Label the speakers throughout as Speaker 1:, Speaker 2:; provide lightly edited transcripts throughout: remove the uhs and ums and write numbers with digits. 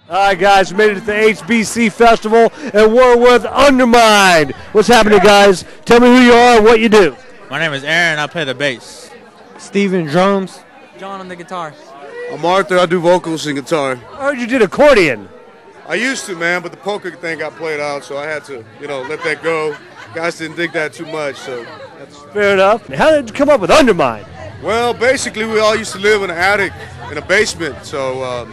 Speaker 1: All right, guys, we made it to the HBC Festival, and we're with Undermind. What's happening, guys? Tell me who you are and what you do.
Speaker 2: My name is Aaron. I play the bass.
Speaker 3: Steven, drums.
Speaker 4: John on the guitar.
Speaker 5: I'm Arthur. I do vocals and guitar.
Speaker 1: I heard you did accordion.
Speaker 5: I used to, man, but the polka thing got played out, so I had to, let that go. Guys didn't dig that too much, so that's
Speaker 1: fair enough. How did you come up with Undermind?
Speaker 5: Well, basically, we all used to live in an attic, in a basement, so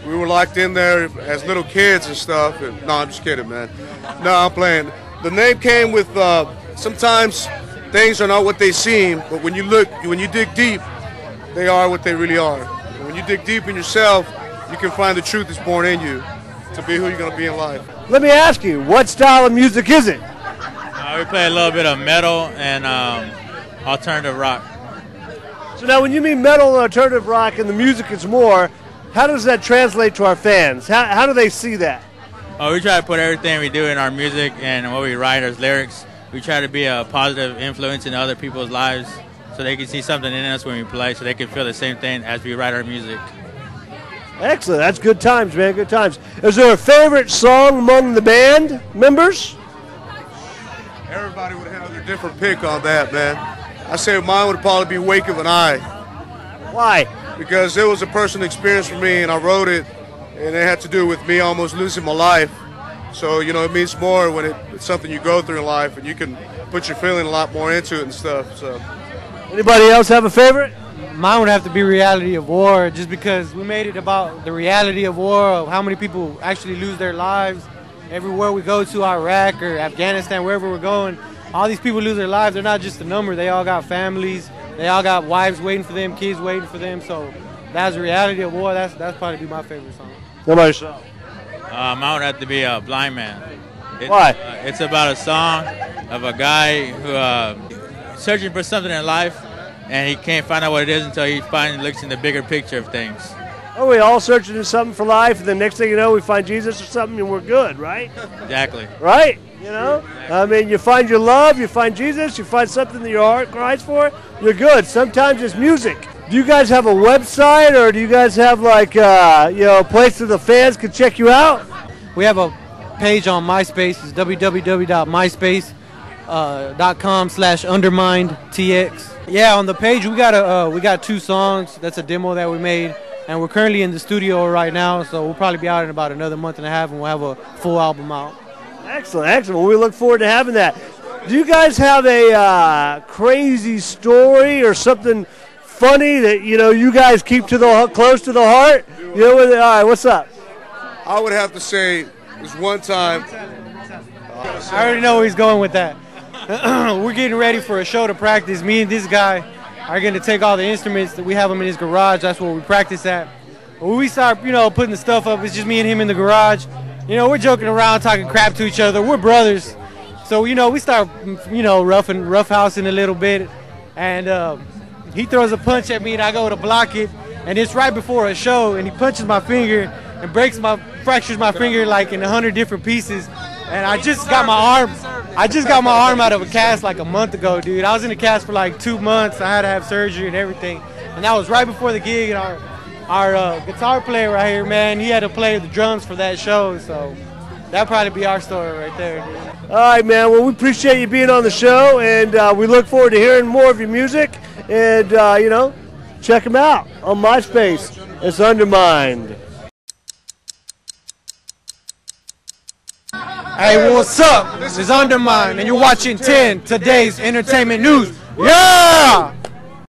Speaker 5: we were locked in there as little kids and stuff. And, no, I'm just kidding, man. No, I'm playing. The name came with sometimes things are not what they seem, but when you dig deep, they are what they really are. And when you dig deep in yourself, you can find the truth that's born in you to be who you're going to be in life.
Speaker 1: Let me ask you, what style of music is it?
Speaker 2: We play a little bit of metal and alternative rock.
Speaker 1: So now when you mean metal and alternative rock and the music is more, how does that translate to our fans? How do they see that?
Speaker 2: We try to put everything we do in our music and what we write as lyrics. We try to be a positive influence in other people's lives so they can see something in us when we play, so they can feel the same thing as we write our music.
Speaker 1: Excellent. That's good times, man. Good times. Is there a favorite song among the band members?
Speaker 5: Everybody would have their different pick on that, man. I say mine would probably be Wake of an Eye.
Speaker 1: Why?
Speaker 5: Because it was a personal experience for me, and I wrote it, and it had to do with me almost losing my life. So, it means more when it's something you go through in life, and you can put your feeling a lot more into it and stuff. So,
Speaker 1: anybody else have a favorite?
Speaker 3: Mine would have to be Reality of War, just because we made it about the reality of war, of how many people actually lose their lives. Everywhere we go to, Iraq or Afghanistan, wherever we're going, all these people lose their lives. They're not just a number. They all got families. They all got wives waiting for them, kids waiting for them. So that's the reality of war. That's probably be my favorite song.
Speaker 1: What about yourself?
Speaker 2: Mine would have to be Blind Man.
Speaker 1: Why?
Speaker 2: It's about a song of a guy who searching for something in life, and he can't find out what it is until he finally looks in the bigger picture of things.
Speaker 1: Are we all searching for something for life, and the next thing you know, we find Jesus or something, and we're good, right?
Speaker 2: Exactly.
Speaker 1: Right? I mean, you find your love, you find Jesus, you find something that your heart cries for, you're good. Sometimes it's music. Do you guys have a website, or do you guys have, a place that the fans can check you out?
Speaker 3: We have a page on MySpace. It's www.myspace.com/undermindtx. Yeah, on the page we got 2 songs. That's a demo that we made. And we're currently in the studio right now, so we'll probably be out in about another month and a half, and we'll have a full album out.
Speaker 1: Excellent, excellent. Well, we look forward to having that. Do you guys have a crazy story or something funny that you guys keep close to the heart? All right, what's up?
Speaker 5: I would have to say this one time.
Speaker 3: I already know where he's going with that. We're getting ready for a show to practice. Me and this guy are going to take all the instruments that we have them in his garage. That's where we practice at. When we start, putting the stuff up, it's just me and him in the garage. We're joking around, talking crap to each other. We're brothers. So, we start, roughhousing a little bit. And he throws a punch at me, and I go to block it. And it's right before a show, and he punches my finger and fractures my finger like in 100 different pieces. And I just got my arm out of a cast like a month ago, dude. I was in the cast for like 2 months. I had to have surgery and everything. And that was right before the gig. And our guitar player right here, man, he had to play the drums for that show. So that'd probably be our story right there, dude.
Speaker 1: All right, man. Well, we appreciate you being on the show, and we look forward to hearing more of your music. And, check them out on MySpace. It's Undermind.
Speaker 3: Hey, what's up? This is Undermind, and you're watching 10 Today's Entertainment News. Yeah!